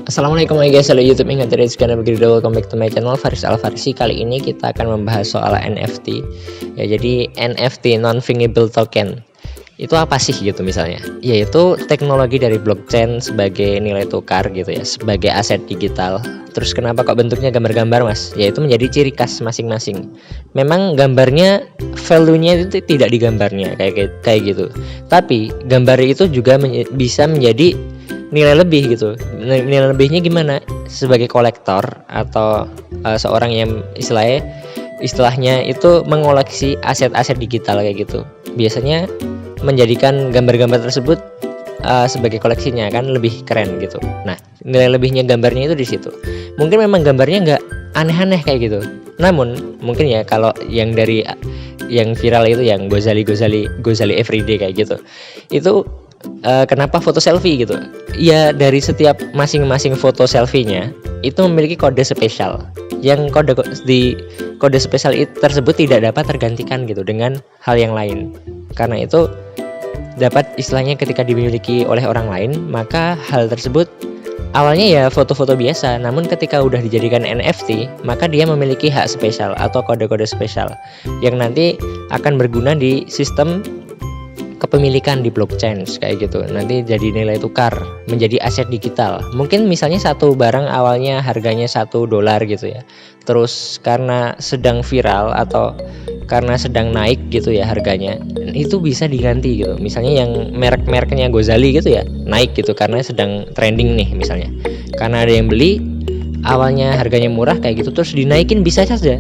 Assalamualaikum guys, halo YouTube Ingat dari channel Begrido. Welcome back to my channel Faris Alfarisi. Kali ini kita akan membahas soal NFT. Ya, jadi NFT non-fungible token itu apa sih gitu misalnya? Yaitu teknologi dari blockchain sebagai nilai tukar gitu ya, sebagai aset digital. Terus kenapa kok bentuknya gambar-gambar mas? Yaitu menjadi ciri khas masing-masing. Memang gambarnya value-nya itu tidak di gambarnya kayak gitu. Tapi gambar itu juga bisa menjadi nilai lebih gitu. Nilai lebihnya gimana? Sebagai kolektor atau seorang yang istilahnya itu mengoleksi aset-aset digital kayak gitu. Biasanya menjadikan gambar-gambar tersebut sebagai koleksinya kan lebih keren gitu. Nah, nilai lebihnya gambarnya itu di situ. Mungkin memang gambarnya nggak aneh-aneh kayak gitu. Namun mungkin ya kalau yang dari yang viral itu yang Gozali everyday kayak gitu. Itu kenapa foto selfie gitu? Ya dari setiap masing-masing foto selfie-nya itu memiliki kode spesial. Yang kode spesial tersebut tidak dapat tergantikan gitu dengan hal yang lain. Karena itu dapat istilahnya ketika dimiliki oleh orang lain, maka hal tersebut awalnya ya foto-foto biasa, namun ketika udah dijadikan NFT, maka dia memiliki hak spesial atau kode-kode spesial yang nanti akan berguna di sistem kepemilikan di blockchain kayak gitu. Nanti jadi nilai tukar, menjadi aset digital. Mungkin misalnya satu barang awalnya harganya $1 gitu ya. Terus karena sedang viral atau karena sedang naik gitu ya harganya, itu bisa diganti gitu. Misalnya yang merek-mereknya Gozali gitu ya, naik gitu karena sedang trending nih misalnya. Karena ada yang beli, awalnya harganya murah kayak gitu, terus dinaikin bisa saja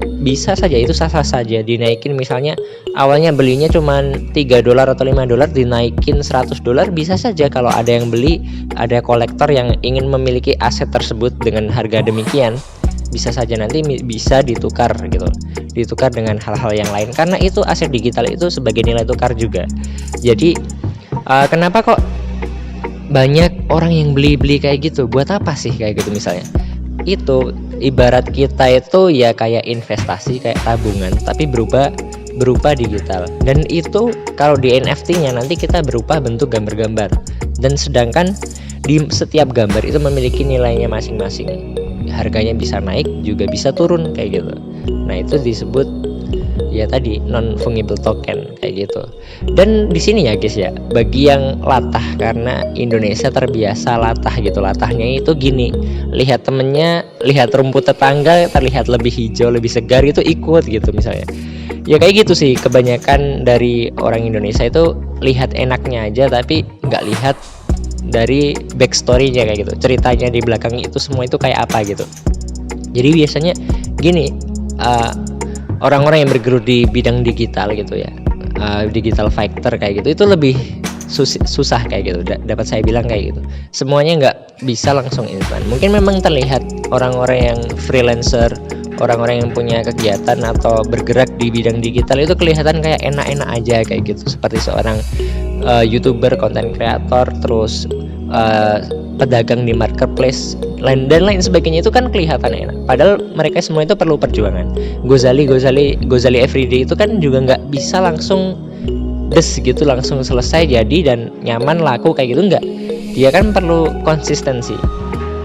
itu sah-sah saja dinaikin. Misalnya awalnya belinya cuman $3 atau $5, dinaikin $100, bisa saja kalau ada yang beli, ada kolektor yang ingin memiliki aset tersebut dengan harga demikian, bisa saja nanti bisa ditukar dengan hal-hal yang lain, karena itu aset digital itu sebagai nilai tukar juga. Jadi kenapa kok banyak orang yang beli kayak gitu? Buat apa sih kayak gitu misalnya? Itu ibarat kita itu ya kayak investasi, kayak tabungan, tapi berupa digital. Dan itu kalau di NFT-nya nanti kita berupa bentuk gambar-gambar, dan sedangkan di setiap gambar itu memiliki nilainya masing-masing. Harganya bisa naik juga bisa turun kayak gitu. Nah, itu disebut ya tadi non fungible token kayak gitu. Dan di sini ya guys ya, bagi yang latah, karena Indonesia terbiasa latah gitu. Latahnya itu gini, lihat temennya, lihat rumput tetangga terlihat lebih hijau, lebih segar, itu ikut gitu misalnya. Ya kayak gitu sih kebanyakan dari orang Indonesia itu, lihat enaknya aja tapi nggak lihat dari backstory-nya kayak gitu, ceritanya di belakang itu semua itu kayak apa gitu. Jadi biasanya gini, orang-orang yang bergerak di bidang digital gitu ya, digital fighter kayak gitu, itu lebih susah kayak gitu. Dapat saya bilang kayak gitu, semuanya nggak bisa langsung instan. Mungkin memang terlihat orang-orang yang freelancer, orang-orang yang punya kegiatan atau bergerak di bidang digital itu kelihatan kayak enak-enak aja kayak gitu, seperti seorang YouTuber, konten kreator, terus pedagang di marketplace dan lain sebagainya, itu kan kelihatan enak. Padahal mereka semua itu perlu perjuangan. Gozali everyday itu kan juga nggak bisa langsung gitu langsung selesai jadi dan nyaman laku kayak gitu, nggak. Dia kan perlu konsistensi.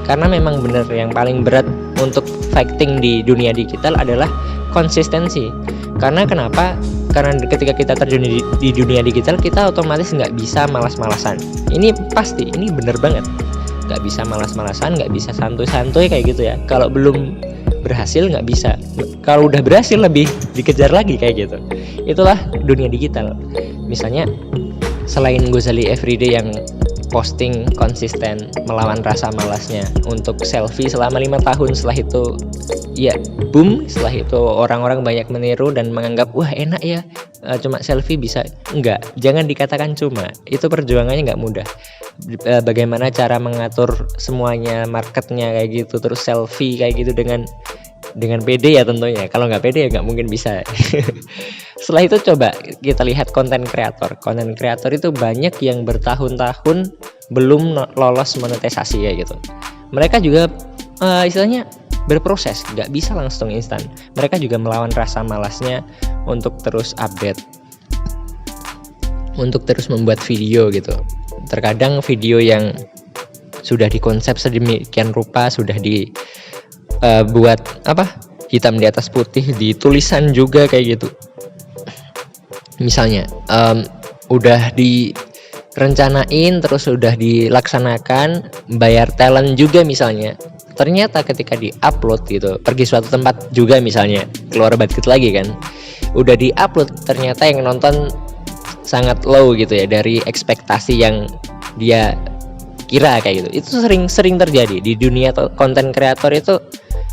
Karena memang benar yang paling berat untuk fighting di dunia digital adalah konsistensi. Karena kenapa? Karena ketika kita terjun di dunia digital, kita otomatis nggak bisa malas-malasan. Ini pasti, ini bener banget. Nggak bisa malas-malasan, nggak bisa santuy-santuy kayak gitu ya. Kalau belum berhasil nggak bisa. Kalau udah berhasil lebih dikejar lagi kayak gitu. Itulah dunia digital. Misalnya selain Gozali everyday yang posting konsisten melawan rasa malasnya untuk selfie selama 5 tahun, setelah itu ya boom, setelah itu orang-orang banyak meniru dan menganggap wah enak ya, cuma selfie bisa. Enggak, jangan dikatakan cuma, itu perjuangannya nggak mudah. Bagaimana cara mengatur semuanya, marketnya kayak gitu, terus selfie kayak gitu dengan pede ya tentunya. Kalau nggak pede ya nggak mungkin bisa. Setelah itu coba kita lihat konten kreator itu banyak yang bertahun-tahun belum lolos monetisasi kayak gitu. Mereka juga istilahnya berproses, nggak bisa langsung instan. Mereka juga melawan rasa malasnya untuk terus update, untuk terus membuat video gitu. Terkadang video yang sudah dikonsep sedemikian rupa, sudah dibuat hitam di atas putih, di tulisan juga kayak gitu. Misalnya udah direncanain, terus udah dilaksanakan, bayar talent juga misalnya. Ternyata ketika di-upload gitu, pergi suatu tempat juga misalnya, keluar budget lagi kan, udah di-upload, ternyata yang nonton sangat low gitu ya, dari ekspektasi yang dia kira kayak gitu. Itu sering terjadi di dunia konten kreator itu.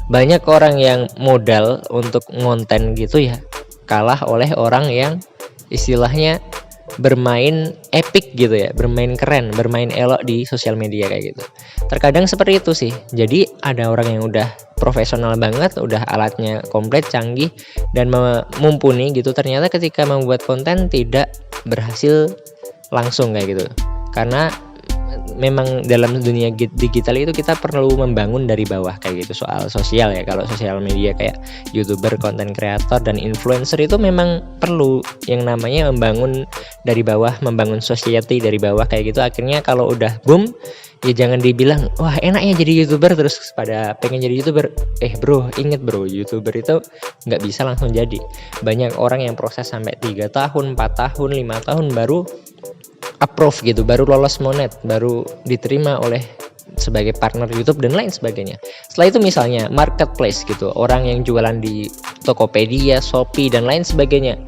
Banyak orang yang modal untuk ngonten gitu ya, kalah oleh orang yang istilahnya bermain epic gitu ya, bermain keren, bermain elok di sosial media kayak gitu. Terkadang seperti itu sih. Jadi ada orang yang udah profesional banget, udah alatnya komplit, canggih, dan mumpuni gitu, ternyata ketika membuat konten tidak berhasil langsung kayak gitu. Karena memang dalam dunia digital itu kita perlu membangun dari bawah kayak gitu, soal sosial ya. Kalau sosial media kayak YouTuber, konten kreator, dan influencer itu memang perlu yang namanya membangun dari bawah, membangun society dari bawah kayak gitu. Akhirnya kalau udah boom, ya jangan dibilang wah enaknya jadi YouTuber terus pada pengen jadi YouTuber. Bro, inget bro, YouTuber itu nggak bisa langsung jadi. Banyak orang yang proses sampai 3 tahun, 4 tahun, 5 tahun baru approve gitu, baru lolos monet, baru diterima oleh sebagai partner YouTube dan lain sebagainya. Setelah itu misalnya marketplace gitu, orang yang jualan di Tokopedia, Shopee, dan lain sebagainya.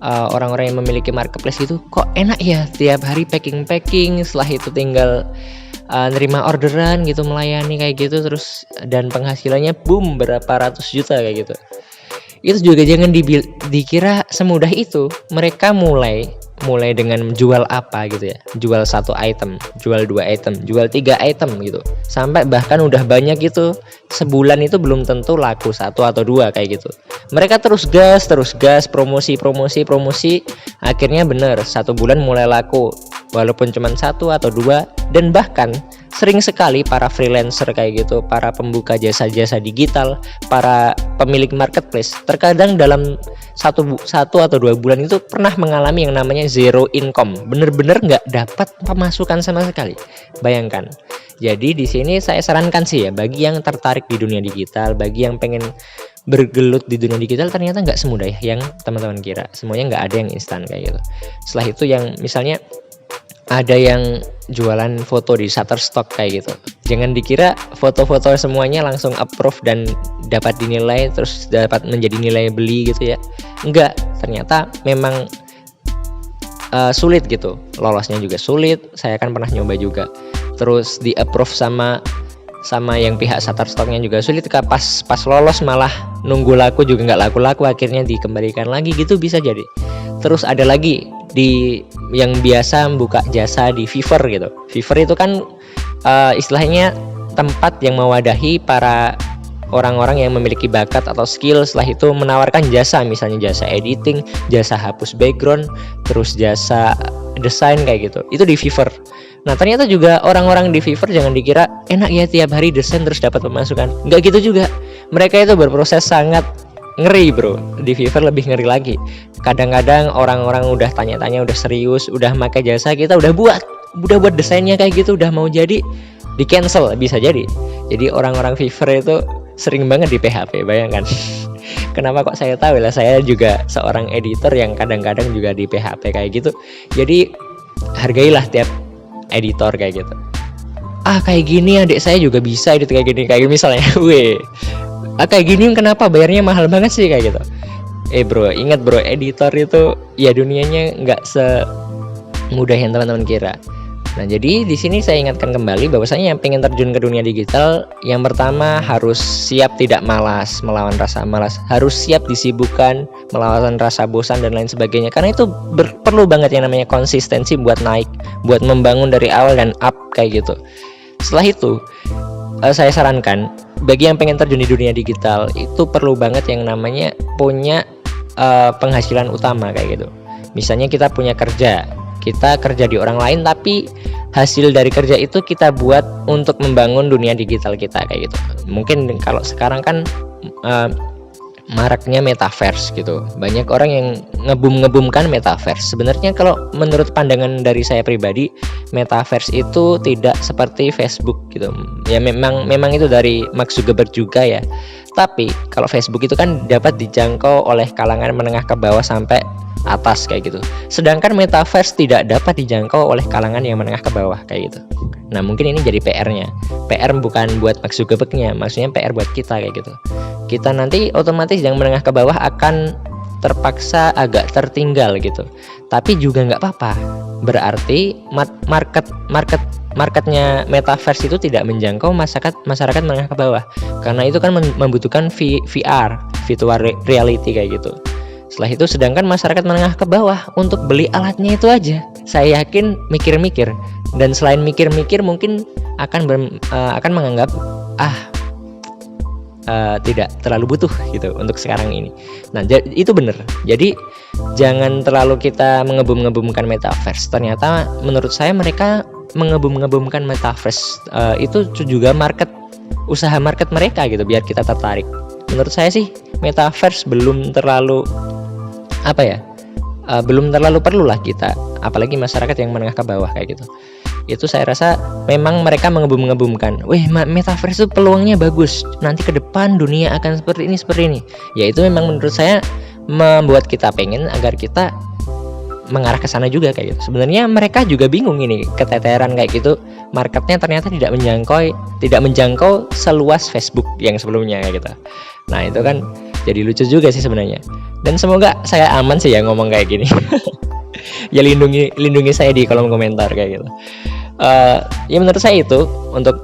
Orang-orang yang memiliki marketplace itu kok enak ya, tiap hari packing, setelah itu tinggal nerima orderan gitu, melayani kayak gitu, terus dan penghasilannya boom berapa ratus juta kayak gitu. Itu juga jangan dikira semudah itu. Mereka mulai dengan jual apa gitu ya, jual 1 item, jual 2 item, jual 3 item gitu, sampai bahkan udah banyak gitu, sebulan itu belum tentu laku 1 atau 2 kayak gitu. Mereka terus gas, promosi, akhirnya bener 1 bulan mulai laku, walaupun cuma 1 atau 2. Dan bahkan sering sekali para freelancer kayak gitu, para pembuka jasa-jasa digital, para pemilik marketplace, terkadang dalam satu atau 2 bulan itu pernah mengalami yang namanya zero income, bener-bener nggak dapat pemasukan sama sekali. Bayangkan. Jadi di sini saya sarankan sih ya, bagi yang tertarik di dunia digital, bagi yang pengen bergelut di dunia digital, ternyata nggak semudah ya yang teman-teman kira. Semuanya nggak ada yang instan kayak gitu. Setelah itu yang misalnya ada yang jualan foto di Shutterstock kayak gitu, jangan dikira foto-foto semuanya langsung approve dan dapat dinilai, terus dapat menjadi nilai beli gitu ya. Enggak, ternyata memang sulit gitu, lolosnya juga sulit. Saya kan pernah nyoba juga, terus di approve sama yang pihak Shutterstocknya juga sulit. Pas lolos malah nunggu laku juga nggak laku, akhirnya dikembalikan lagi gitu, bisa jadi. Terus ada lagi di yang biasa buka jasa di Fiverr gitu. Fiverr itu kan istilahnya tempat yang mewadahi para orang-orang yang memiliki bakat atau skill, setelah itu menawarkan jasa, misalnya jasa editing, jasa hapus background, terus jasa desain kayak gitu. Itu di Fiverr. Nah ternyata juga orang-orang di Fiverr jangan dikira enak ya tiap hari desain terus dapat pemasukan. Nggak gitu juga. Mereka itu berproses sangat ngeri bro. Di Fiverr lebih ngeri lagi. Kadang-kadang orang-orang udah tanya-tanya, udah serius, udah pakai jasa kita, udah buat desainnya kayak gitu, udah mau jadi, di cancel bisa jadi. Jadi orang-orang Fiverr itu sering banget di PHP, bayangkan. Kenapa kok saya tahu lah, saya juga seorang editor yang kadang-kadang juga di PHP kayak gitu. Jadi hargailah tiap editor kayak gitu. Kayak gini adik saya juga bisa edit kayak gini misalnya. Kayak gini kenapa bayarnya mahal banget sih kayak gitu. Bro, ingat bro, editor itu ya dunianya nggak semudah yang teman-teman kira. Nah jadi di sini saya ingatkan kembali bahwasanya yang pengen terjun ke dunia digital, yang pertama harus siap tidak malas, melawan rasa malas, harus siap disibukkan, melawan rasa bosan dan lain sebagainya. Karena itu perlu banget yang namanya konsistensi buat naik, buat membangun dari awal dan up kayak gitu. Setelah itu saya sarankan bagi yang pengen terjun di dunia digital itu perlu banget yang namanya punya penghasilan utama kayak gitu. Misalnya kita punya kerja, kita kerja di orang lain, tapi hasil dari kerja itu kita buat untuk membangun dunia digital kita kayak gitu. Mungkin kalau sekarang kan maraknya metaverse gitu. Banyak orang yang ngebumkan metaverse. Sebenarnya kalau menurut pandangan dari saya pribadi, metaverse itu tidak seperti Facebook gitu. Ya memang itu dari Mark Zuckerberg juga ya. Tapi kalau Facebook itu kan dapat dijangkau oleh kalangan menengah ke bawah sampai atas kayak gitu. Sedangkan metaverse tidak dapat dijangkau oleh kalangan yang menengah ke bawah kayak gitu. Nah, mungkin ini jadi PR-nya. PR bukan buat Mark Zuckerberg-nya, maksudnya PR buat kita kayak gitu. Kita nanti otomatis yang menengah ke bawah akan terpaksa agak tertinggal gitu. Tapi juga nggak apa-apa. Berarti marketnya metaverse itu tidak menjangkau masyarakat menengah ke bawah. Karena itu kan membutuhkan VR, virtual reality kayak gitu. Setelah itu sedangkan masyarakat menengah ke bawah untuk beli alatnya itu aja, saya yakin mikir-mikir, dan selain mikir-mikir mungkin akan menganggap tidak terlalu butuh gitu untuk sekarang ini. Nah, itu benar. Jadi jangan terlalu kita mengebum-ngebumkan metaverse. Ternyata menurut saya mereka mengebum-ngebumkan metaverse itu juga usaha market mereka gitu, biar kita tertarik. Menurut saya sih metaverse belum terlalu belum terlalu perlu lah kita, apalagi masyarakat yang menengah ke bawah kayak gitu. Itu saya rasa memang mereka mengebum-ngebumkan, metaverse itu peluangnya bagus, nanti ke depan dunia akan seperti ini. Ya itu memang menurut saya membuat kita pengen agar kita mengarah ke sana juga kayak gitu. Sebenarnya mereka juga bingung ini, keteteran kayak gitu, marketnya ternyata tidak menjangkau seluas Facebook yang sebelumnya kayak gitu. Nah, itu kan jadi lucu juga sih sebenarnya. Dan semoga saya aman sih ya ngomong kayak gini. Ya lindungi saya di kolom komentar kayak gitu. Ya menurut saya itu untuk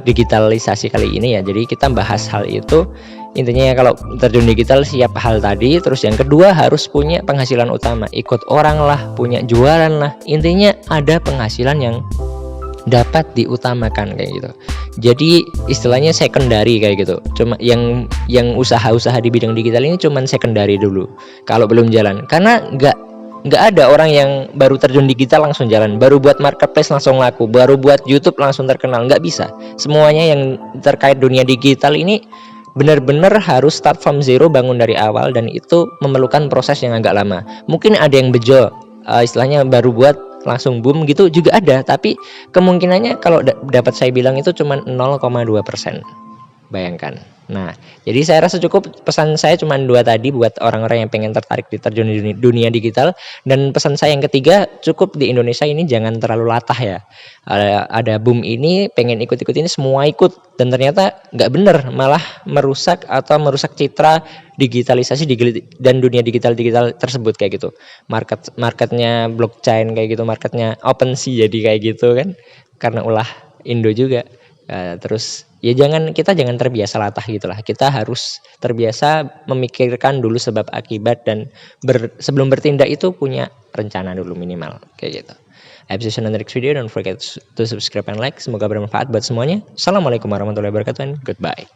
digitalisasi kali ini ya. Jadi kita bahas hal itu. Intinya ya, kalau terjun digital siap hal tadi. Terus yang kedua harus punya penghasilan utama. Ikut orang lah, punya jualan lah. Intinya ada penghasilan yang dapat diutamakan kayak gitu. Jadi istilahnya secondary kayak gitu. Cuma yang usaha-usaha di bidang digital ini cuman secondary dulu kalau belum jalan. Karena nggak ada orang yang baru terjun digital langsung jalan, baru buat marketplace langsung laku, baru buat YouTube langsung terkenal. Nggak bisa. Semuanya yang terkait dunia digital ini benar-benar harus start from zero, bangun dari awal, dan itu memerlukan proses yang agak lama. Mungkin ada yang bejo, istilahnya baru buat langsung boom gitu juga ada, tapi kemungkinannya kalau dapat saya bilang itu cuma 0,2%. Bayangkan. Nah, jadi saya rasa cukup, pesan saya cuma 2 tadi buat orang-orang yang pengen tertarik di terjun di dunia digital. Dan pesan saya yang ketiga, cukup di Indonesia ini jangan terlalu latah ya. Ada boom ini, pengen ikut-ikut ini, semua ikut, dan ternyata nggak bener, malah merusak citra digitalisasi dan dunia digital tersebut kayak gitu. Marketnya blockchain kayak gitu, marketnya OpenSea jadi kayak gitu kan, karena ulah Indo juga. Terus ya kita jangan terbiasa latah gitulah. Kita harus terbiasa memikirkan dulu sebab akibat, dan sebelum bertindak itu punya rencana dulu minimal kayak gitu. Episode next video, don't forget to subscribe and like. Semoga bermanfaat buat semuanya. Assalamualaikum warahmatullahi wabarakatuh and goodbye.